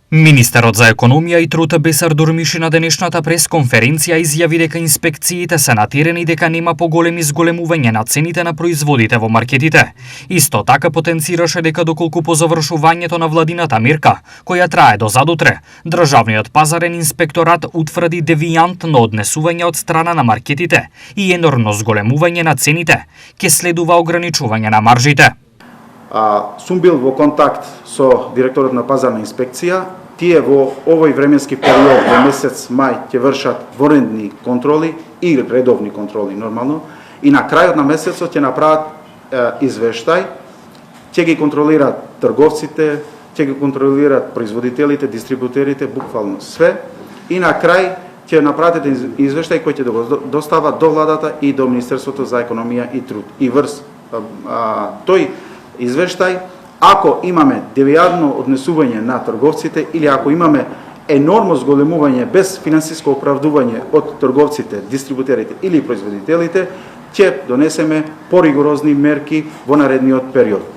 Министерот за економија и труд Бесар Дурмиши на денешната пресконференција изјави дека инспекциите се натерени дека нема поголеми зголемување на цените на производите во маркетите. Исто така потенцираше дека доколку по завршувањето на владината мерка, која трае до задутре, државниот пазарен инспекторат утврди девијантно однесување од страна на маркетите и енормно зголемување на цените, ќе следува ограничување на маржите. Сум бил во контакт со директорот на пазарна инспекција. Тие во овој временски период, во месец мај, ќе вршат воредни контроли и редовни контроли нормално. И на крајот на месецот ќе направат извештај, ќе ги контролираат трговците, ќе ги контролираат производителите, дистрибутерите, буквално све. И на крај ќе направат извештај кој ќе го достава до владата и до Министерството за економија и труд. И врз тој извештај, ако имаме девијантно однесување на трговците или ако имаме енормно зголемување без финансиско оправдување од трговците, дистрибутерите или производителите, ќе донесеме поригорозни мерки во наредниот период.